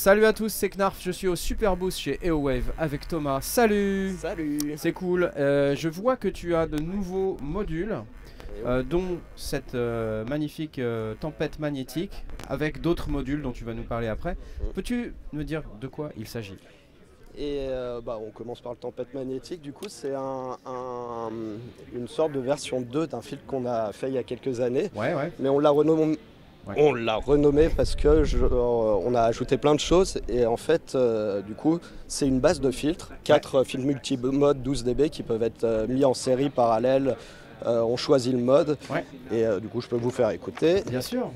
Salut à tous, c'est Knarf, je suis au Super Boost chez EOWave avec Thomas. Salut. Salut. C'est cool, je vois que tu as de nouveaux modules, dont cette magnifique tempête magnétique, avec d'autres modules dont tu vas nous parler après. Peux-tu me dire de quoi il s'agit? Et on commence par le tempête magnétique. Du coup, c'est une sorte de version 2 d'un filtre qu'on a fait il y a quelques années. Ouais. Mais on l'a renommé. Ouais. On l'a renommé parce que on a ajouté plein de choses et en fait, du coup, c'est une base de filtres, 4 filtres multimode 12 dB qui peuvent être mis en série parallèle. On choisit le mode et du coup, je peux vous faire écouter. Bien sûr.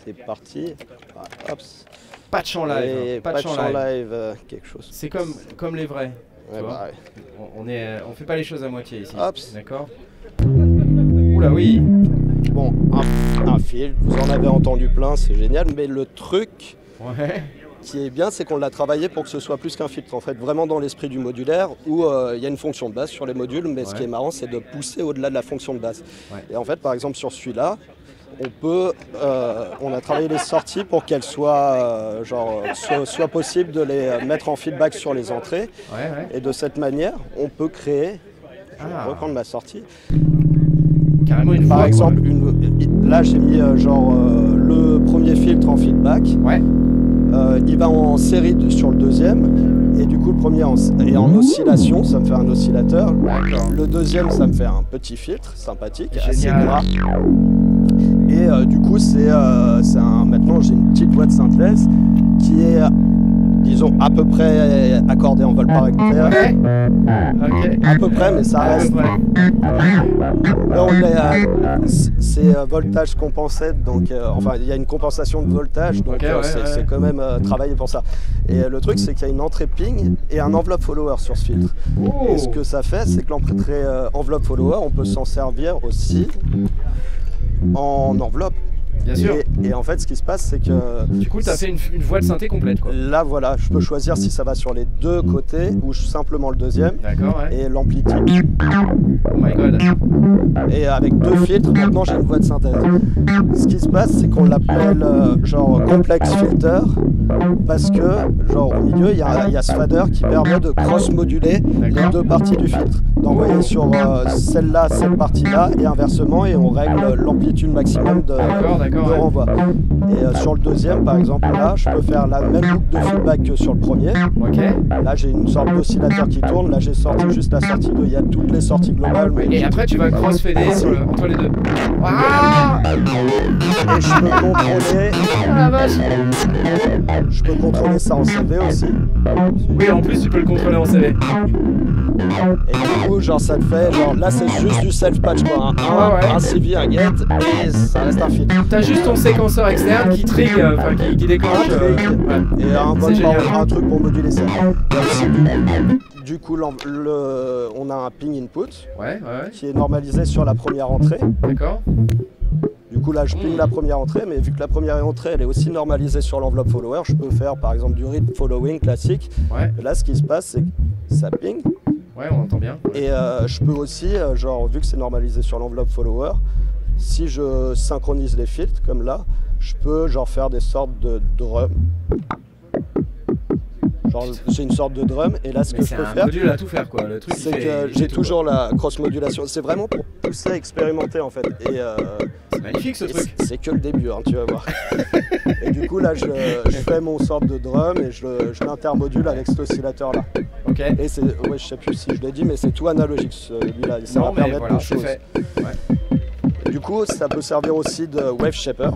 C'est parti. Hop. Patch en live. Patch en live, quelque chose. C'est comme les vrais. Ouais, bah, ouais. On fait pas les choses à moitié ici. D'accord. Oula oui. Bon, un filtre, vous en avez entendu plein, c'est génial, mais le truc qui est bien, c'est qu'on l'a travaillé pour que ce soit plus qu'un filtre, en fait, vraiment dans l'esprit du modulaire, où il y a une fonction de base sur les modules, mais ce qui est marrant, c'est de pousser au-delà de la fonction de base. Et en fait, par exemple, sur celui-là, on a travaillé les sorties pour qu'elles soient, soit possible de les mettre en feedback sur les entrées, et de cette manière, on peut créer, je vais reprendre ma sortie, carrément une par exemple, là j'ai mis le premier filtre en feedback. Il va en série sur le deuxième. Et du coup le premier est en oscillation, ça me fait un oscillateur. Le deuxième ça me fait un petit filtre sympathique, assez gras. Et du coup maintenant j'ai une petite voix de synthèse qui est, disons, à peu près accordé en volt par hectare. À peu près, mais ça reste. Là, c'est voltage compensé, donc enfin il y a une compensation de voltage, donc c'est quand même travaillé pour ça. Et le truc, c'est qu'il y a une entrée ping et un enveloppe follower sur ce filtre. Et ce que ça fait, c'est que l'entrée enveloppe follower, on peut s'en servir aussi en enveloppe. Bien sûr. Et en fait, ce qui se passe, c'est que... Du coup, tu as fait une voix de synthé complète, quoi. Là, voilà, je peux choisir si ça va sur les deux côtés ou simplement le deuxième. D'accord, et l'amplitude. Oh my god. Et avec deux filtres, maintenant j'ai une voix de synthèse. Ce qui se passe, c'est qu'on l'appelle complex filter parce que, au milieu, il y a ce fader qui permet de cross-moduler les deux parties du filtre. D'envoyer sur celle-là, cette partie-là, et inversement, et on règle l'amplitude maximum de renvoi. Et sur le deuxième, par exemple, là, je peux faire la même boucle de feedback que sur le premier. Là, j'ai une sorte d'oscillateur qui tourne. Là, j'ai sorti juste la sortie 2. Il y a toutes les sorties globales. Et après, tu vas cross-fader entre les deux. Et je peux contrôler... Je peux contrôler ça en CV aussi. Oui, en plus, tu peux le contrôler en CV. Et du coup, ça te fait, là c'est juste du self-patch, quoi. Un CV, un get, et ça reste un filtre. T'as juste ton séquenceur externe qui trigue, qui déclenche. Et un truc pour moduler ça. Il y a aussi du coup, on a un ping input qui est normalisé sur la première entrée. D'accord. Du coup, là, je ping la première entrée, mais vu que la première entrée, elle est aussi normalisée sur l'enveloppe follower, je peux faire par exemple du read following classique. Et là, ce qui se passe, c'est que ça ping. On entend bien. Et je peux aussi, vu que c'est normalisé sur l'enveloppe follower, si je synchronise les filtres, comme là, je peux faire des sortes de drums. C'est une sorte de drum, et là ce que je peux faire, c'est un module à tout faire, quoi. Le truc, c'est que j'ai toujours la cross-modulation. C'est vraiment pour pousser à expérimenter, en fait. Et c'est magnifique ce truc. C'est que le début, tu vas voir. Et du coup là, je fais mon sorte de drum et je l'intermodule avec cet oscillateur-là. Et c'est, je sais plus si je l'ai dit, mais c'est tout analogique celui-là. Ça va permettre de choses. Du coup, ça peut servir aussi de wave shaper.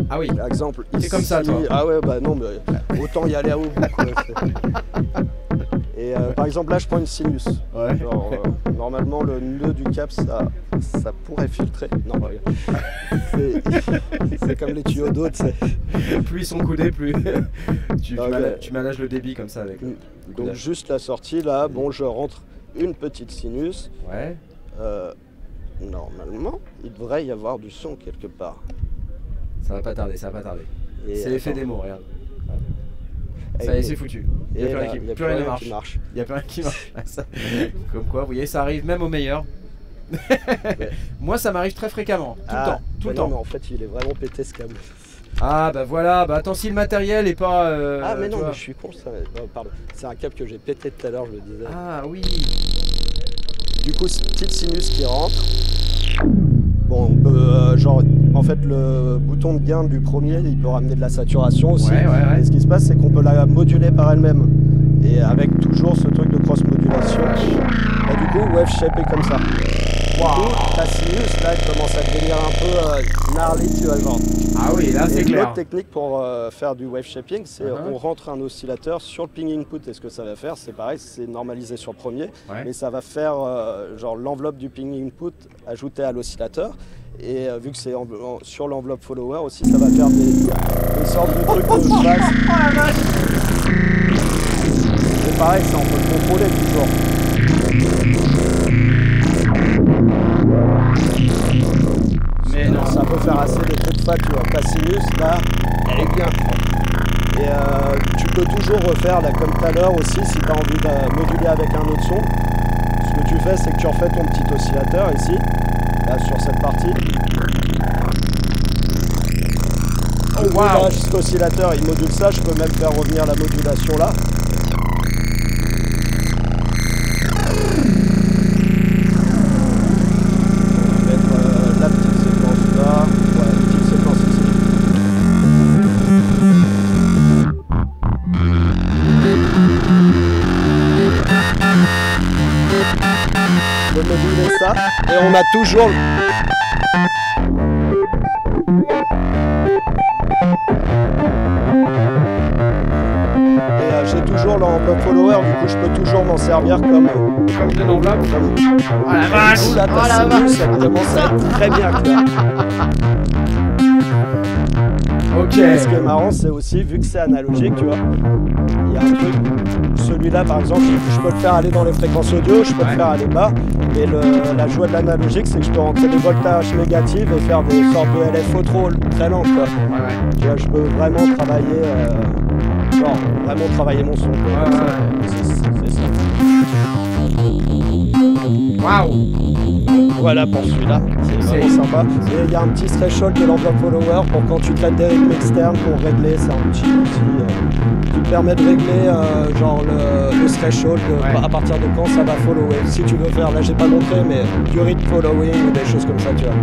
Ah oui. Par exemple, c'est comme ça, toi. Ah ouais, bah non, mais autant y aller à haut bout, quoi. Et par exemple, là, je prends une sinus. Normalement, le nœud du cap, ça pourrait filtrer. Non, c'est comme les tuyaux d'eau, tu sais. Plus ils sont coudés, plus tu manages le débit comme ça avec. Donc juste la sortie, là, je rentre une petite sinus. Normalement, il devrait y avoir du son quelque part. Ça va pas tarder, C'est l'effet démo, regarde. Ça y est, c'est foutu. Il n'y a plus rien qui marche. Il n'y a plus rien qui marche. Comme quoi, vous voyez, ça arrive même au meilleur. Moi, ça m'arrive très fréquemment, tout le temps. Mais en fait, il est vraiment pété ce câble. Ah bah voilà, bah attends si le matériel est pas... ah mais non, mais je suis con, ça... pardon. C'est un câble que j'ai pété tout à l'heure, je le disais. Ah oui. Du coup, petite sinus qui rentre. Bon, on peut, genre, en fait, le bouton de gain du premier, il peut ramener de la saturation aussi. Ouais. Et ce qui se passe, c'est qu'on peut la moduler par elle-même. Et avec toujours ce truc de cross-modulation. Et du coup, wave shape est comme ça. Wow. Ta sinus, là, elle commence à devenir un peu gnarly, tu vois, genre. Ah oui, là c'est clair. L'autre technique pour faire du wave shaping, c'est on rentre un oscillateur sur le ping input. Et ce que ça va faire, c'est pareil, c'est normalisé sur le premier, mais ça va faire genre l'enveloppe du ping input ajoutée à l'oscillateur. Et vu que c'est sur l'enveloppe follower aussi, ça va faire des sortes de trucs de phase. Oh la vache! C'est pareil, ça on peut le contrôler toujours. Mais non. Ça peut faire assez de trucs fat, tu vois. Ta sinus, là, elle est bien. Et tu peux toujours refaire, là, comme tout à l'heure aussi, si tu as envie de moduler avec un autre son. Ce que tu fais, c'est que tu refais ton petit oscillateur ici, là, sur cette partie. Oh wow! Là, cet oscillateur, il module ça. Je peux même faire revenir la modulation là. Moduler ça et on a toujours j'ai toujours l'enveloppe follower, du coup je peux toujours m'en servir comme une enveloppe. Oh la vache! Là, oh la vache! Ça commence à être très bien clair. Ok. Ce qui est marrant, c'est aussi, vu que c'est analogique, tu vois, il y a un truc, celui-là par exemple, je peux le faire aller dans les fréquences audio, je peux le faire aller bas, mais la joie de l'analogique, c'est que je peux rentrer des voltages négatifs et faire des sortes de LFO très lents, quoi. Tu vois, je peux vraiment travailler, mon son. C'est ça. Waouh! Voilà pour celui-là, c'est vraiment sympa. Et il y a un petit threshold de l'enveloppe follower pour quand tu traites des rythmes externes pour régler, c'est un petit outil qui te permet de régler genre le threshold, à partir de quand ça va follower. Si tu veux faire, là j'ai pas montré, mais du rythme following ou des choses comme ça, tu vois.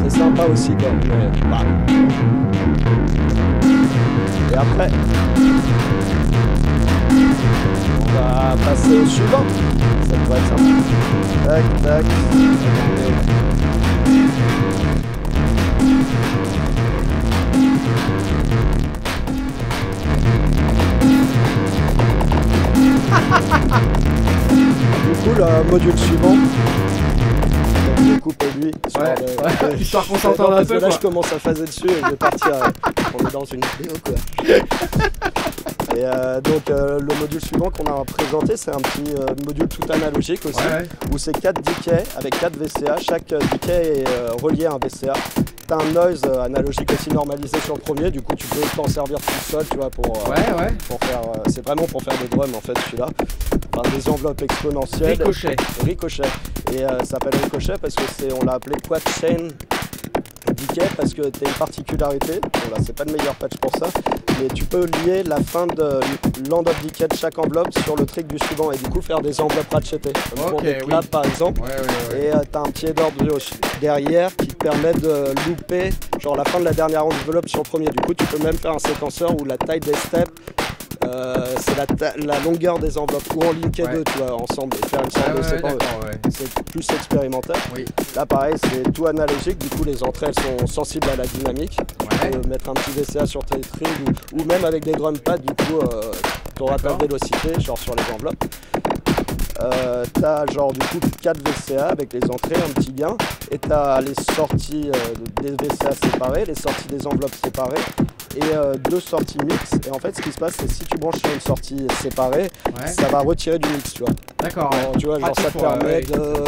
C'est sympa aussi quoi. Mais, Et après, on va passer au suivant. Ça devrait être sympa. Tac, tac. Du coup, le module suivant, je vais couper lui. Histoire qu'on s'entende un peu. Là, je commence à phaser dessus et je vais partir. On est dans une vidéo, quoi. Et donc le module suivant qu'on a présenté, c'est un petit module tout analogique aussi, où c'est 4 decays avec 4 VCA. Chaque decay est relié à un VCA. Tu as un noise analogique aussi normalisé sur le premier, du coup tu peux t'en servir tout seul, tu vois, pour faire. C'est vraiment pour faire des drums en fait celui-là. Enfin, des enveloppes exponentielles. Ricochet. Et ça s'appelle ricochet parce que on l'a appelé quad chain decay parce que tu as une particularité. Bon, là c'est pas le meilleur patch pour ça, mais tu peux lier la fin de l'enveloppe decay de chaque enveloppe sur le trick du suivant et du coup faire des enveloppes ratchetées. Pour des claps par exemple. Et tu as un petit header derrière qui te permet de louper genre la fin de la dernière enveloppe sur le premier. Du coup tu peux même faire un séquenceur où la taille des steps c'est la longueur des enveloppes ou en linker deux, tu vois, ensemble et faire une sorte de séquence. C'est plus expérimental. Là pareil, c'est tout analogique, du coup les entrées elles sont sensibles à la dynamique. Tu peux mettre un petit VCA sur tes strings ou même avec des drum pads, du coup tu auras ta vélocité genre sur les enveloppes. T'as genre du coup 4 VCA avec les entrées, un petit gain, et t'as les sorties des VCA séparées, les sorties des enveloppes séparées, et 2 sorties mix. Et en fait ce qui se passe c'est si tu branches sur une sortie séparée, ça va retirer du mix, tu vois. D'accord. Tu vois, genre ça te permet de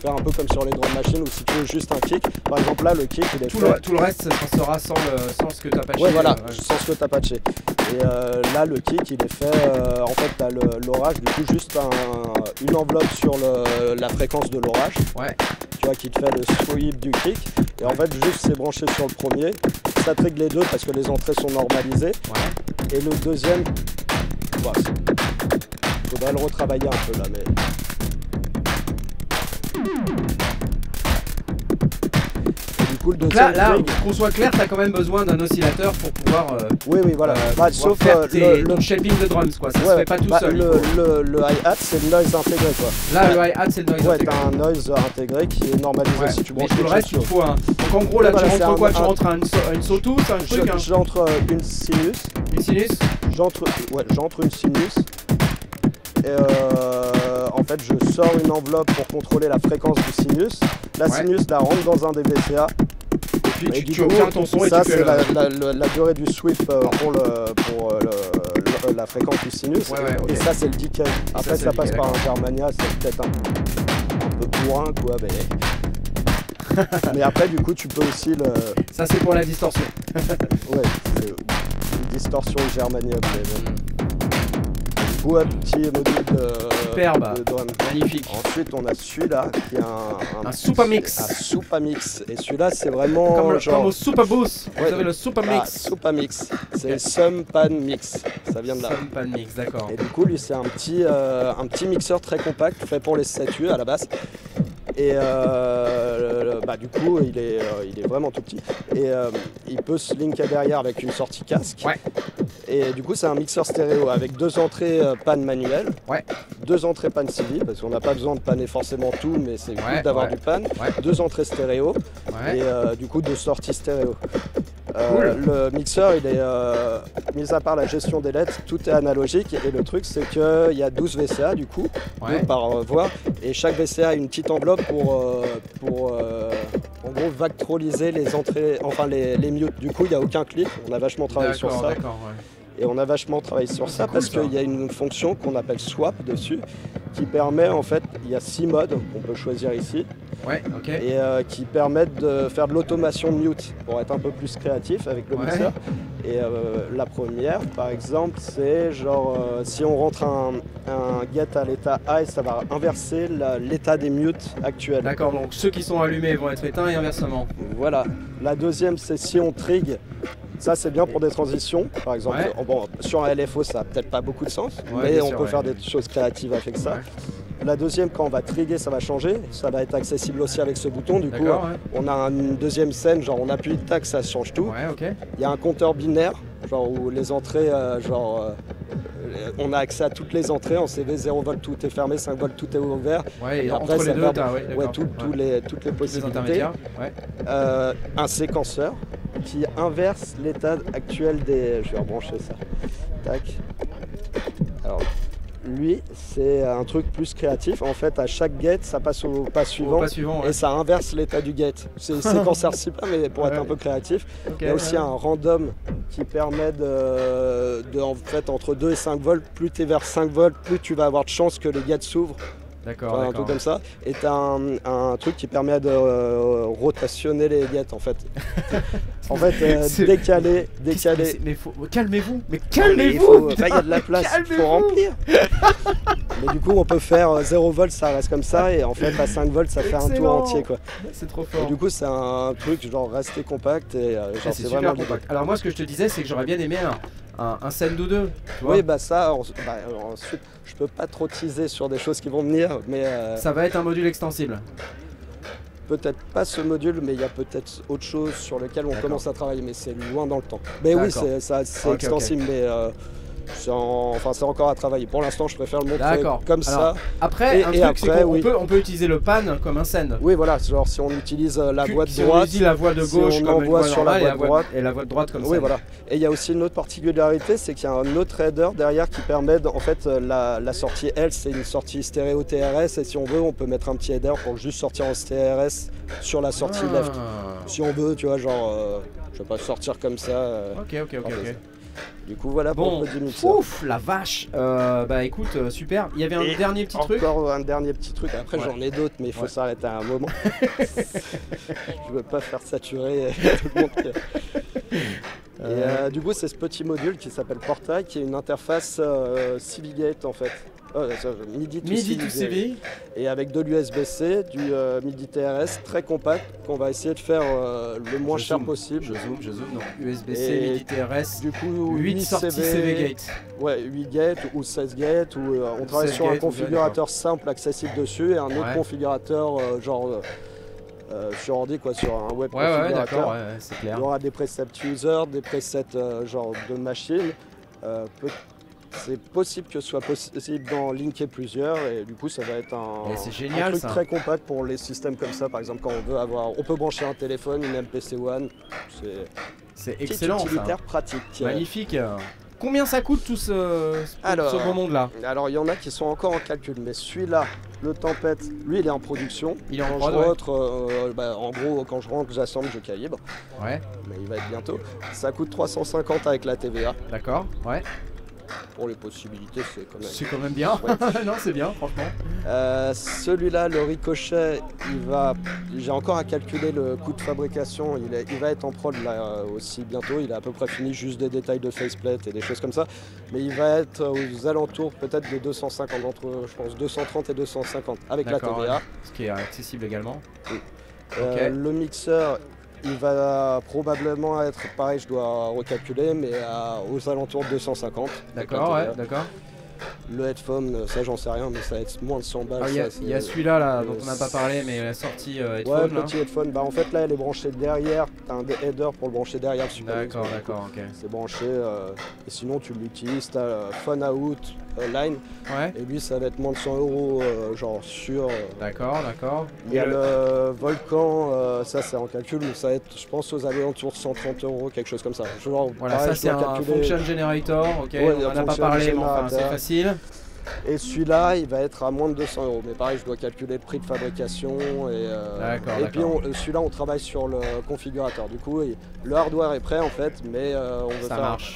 faire un peu comme sur les drum machines ou si tu veux juste un kick. Par exemple là le kick il est tout le reste ça sera sans ce que tu as patché. Ouais voilà, sans ce que tu as patché. Et là le kick il est fait, en fait tu as l'orage, du coup juste une enveloppe sur la fréquence de l'orage, tu vois, qui te fait le sweep du kick, et en fait juste c'est branché sur le premier, ça trigue les deux parce que les entrées sont normalisées. Ouais. Et le deuxième, voilà, faudrait le retravailler un peu là, mais. Et du coup, le deuxième Là, trigue, qu'on soit clair, tu as quand même besoin d'un oscillateur pour pouvoir. oui, voilà. Sauf faire le ton shaping de drums, quoi. Ça se fait pas tout seul. Le hi-hat, c'est le noise intégré, quoi. Là, le hi-hat, c'est le noise Ouais, intégré. t'as un noise intégré qui est normalisé si tu Mais branches tout le reste, il faut un. Donc en gros, là, tu rentres quoi? Tu rentres une sawtooth, un truc. J'entre une sinus. Une sinus. J'entre une sinus. Et en fait, je sors une enveloppe pour contrôler la fréquence du sinus. La sinus la rentre dans un des VCA. Et puis tu obtiens ton son et ça, tu fais la durée du sweep pour la fréquence du sinus. Okay. Et ça, c'est le decay. Après, ça passe par un Germania, c'est peut-être un peu bourrin, quoi. Mais après, du coup, tu peux aussi le. Ça, c'est pour la distorsion. Ouais, c'est une distorsion Germania. Du coup, un petit module de drum. Magnifique. Ensuite, on a celui-là qui est un Supamix. Un Supamix. Et celui-là, c'est vraiment. Comme au Supaboost. Vous avez le Supamix. Supamix. C'est Sum Pan Mix. Ça vient de là. Sum Pan Mix, d'accord. Et du coup, lui, c'est un petit mixeur très compact fait pour les statues à la base. Et du coup, il est vraiment tout petit. Et il peut se linker derrière avec une sortie casque. Ouais. Et du coup, c'est un mixeur stéréo avec 2 entrées pan manuel, 2 entrées pan CV, parce qu'on n'a pas besoin de panner forcément tout, mais c'est cool d'avoir du pan. 2 entrées stéréo et du coup 2 sorties stéréo. Cool. Le mixeur, il est, mis à part la gestion des lettres, tout est analogique. Et le truc, c'est qu'il y a 12 VCA du coup, 2 par voix. Et chaque VCA a une petite enveloppe pour en gros vectoriser les entrées, enfin les mutes. Du coup, il n'y a aucun clic. On a vachement travaillé sur ça. Et on a vachement travaillé sur ça parce qu'il y a une fonction qu'on appelle swap dessus qui permet, en fait, il y a 6 modes qu'on peut choisir ici. Et qui permettent de faire de l'automation de mute pour être un peu plus créatif avec le mixeur. Et la première, par exemple, c'est genre si on rentre un get à l'état high, ça va inverser l'état des mutes actuels. D'accord, donc ceux qui sont allumés vont être éteints et inversement. Voilà. La deuxième, c'est si on trig. Ça, c'est bien pour des transitions, par exemple. Bon, sur un LFO, ça n'a peut-être pas beaucoup de sens, mais on peut faire des choses créatives avec ça. La deuxième, quand on va trigger, ça va changer. Ça va être accessible aussi avec ce bouton. Du coup, on a une deuxième scène, genre on appuie tac, ça change tout. Il y a un compteur binaire, genre où les entrées, on a accès à toutes les entrées en CV, 0 volt tout est fermé, 5 volts tout est ouvert. Et après, entre les deux, toutes les possibilités. Un séquenceur qui inverse l'état actuel des... Je vais rebrancher ça. Tac. Alors, lui, c'est un truc plus créatif. En fait, à chaque gate, ça passe au pas suivant, et ça inverse l'état du gate. C'est séquenceur super, mais pour être un peu créatif. Il y a aussi un random qui permet de en fait, entre 2 et 5 volts, plus tu es vers 5 volts, plus tu vas avoir de chance que les gates s'ouvrent. D'accord. Un truc comme ça. Et tu as un truc qui permet de rotationner les gates en fait. En fait, décaler. Mais calmez-vous. Mais calmez-vous. Il y a de la place, il faut remplir. Mais du coup, on peut faire 0 volts, ça reste comme ça. Et en fait, à 5 volts, ça fait un tour entier, quoi. C'est trop fort. Et du coup, c'est un truc genre rester compact. Et c'est vraiment compact. Alors, moi, ce que je te disais, c'est que j'aurais bien aimé un Send 2. Oui, ça, ensuite, je peux pas trop teaser sur des choses qui vont venir, mais... Ça va être un module extensible. Peut-être pas ce module, mais il y a peut-être autre chose sur lequel on commence à travailler, mais c'est loin dans le temps. Mais oui, c'est extensible, mais... c'est encore à travailler. Pour l'instant, je préfère le montrer comme ça. Après, on peut utiliser le pan comme un send. Oui, voilà. Genre si on utilise la voie de droite, si on utilise la voie de gauche, on envoie sur la voie de droite et la voie de droite comme ça. Oui, voilà. Et il y a aussi une autre particularité, c'est qu'il y a un autre header derrière qui permet, en fait, la sortie L, c'est une sortie stéréo TRS, et si on veut, on peut mettre un petit header pour juste sortir en TRS sur la sortie left. Si on veut, tu vois, genre, je vais pas sortir comme ça. Ok. Du coup, voilà pour le mixer. Ouf, la vache. Écoute, super. Il y avait un dernier petit truc. Encore un dernier petit truc. Après, j'en ai d'autres, mais il faut s'arrêter à un moment. Je veux pas faire saturer tout le monde. Et du coup, c'est ce petit module qui s'appelle Portail, qui est une interface Civigate en fait. MIDI to MIDI to CV. Et avec de l'USB-C, du MIDI TRS très compact qu'on va essayer de faire le moins cher possible. Je zoome, non. USB-C, MIDI TRS, du coup, 8 sorties CV Gate. Ouais, 8 gates ou 16 gates, ou on travaille sur un configurateur simple accessible dessus et un autre configurateur sur ordi, quoi, sur un web configurateur. C'est clair. Il y aura des presets user, des presets genre de machine. C'est possible que ce soit possible d'en linker plusieurs et du coup ça va être un truc très compact pour les systèmes comme ça. Par exemple, quand on peut brancher un téléphone, une MPC One. C'est excellent, utilitaire pratique. Magnifique. Combien ça coûte tout ce beau monde-là? Alors il y en a qui sont encore en calcul, mais celui-là, le Tempête, lui il est en production. Il est en prod, en gros, quand je rentre, j'assemble, je calibre. Ouais. Mais il va être bientôt. Ça coûte 350 avec la TVA. D'accord, ouais. Pour les possibilités, c'est quand même bien. Non, c'est bien, franchement. Celui-là, le Ricochet, j'ai encore à calculer le coût de fabrication. Il va être en prod là aussi bientôt. Il est à peu près fini, juste des détails de faceplate et des choses comme ça. Mais il va être aux alentours peut-être de 250, entre je pense 230 et 250 avec la TVA. Ouais. Ce qui est accessible également. Oui. Le mixeur, il va probablement être pareil, je dois recalculer, mais aux alentours de 250. D'accord, ouais, d'accord. Le headphone, ça j'en sais rien, mais ça va être moins de 100 balles. Il y a celui-là dont on n'a pas parlé, mais la sortie headphone. Ouais, petit headphone. Bah, en fait, là, elle est branchée derrière. T'as un header pour le brancher derrière. D'accord, ok. C'est branché. Et sinon, tu l'utilises. T'as Phone Out Line. Ouais. Et lui, ça va être moins de 100 €, genre sûr. D'accord. Il y a le Volcan, ça c'est en calcul, mais ça va être, je pense, aux alentours de 130 €, quelque chose comme ça. Voilà, pareil, ça c'est un function generator, ok, on n'en a pas parlé, mais enfin, c'est facile. Et celui-là, il va être à moins de 200 €. Mais pareil, je dois calculer le prix de fabrication. Et puis celui-là, on travaille sur le configurateur. Du coup, le hardware est prêt en fait, mais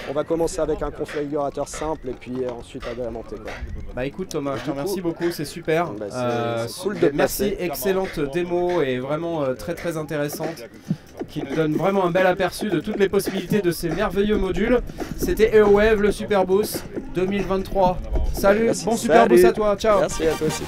on va commencer avec un configurateur simple et puis ensuite agrémenter. Bah écoute Thomas, je te remercie beaucoup, c'est super. C'est cool de merci, excellente démo et vraiment très intéressante, qui nous donne vraiment un bel aperçu de toutes les possibilités de ces merveilleux modules. C'était Airwave, le Superboost 2023. Salut, bon Superboost à toi, ciao. Merci à toi aussi.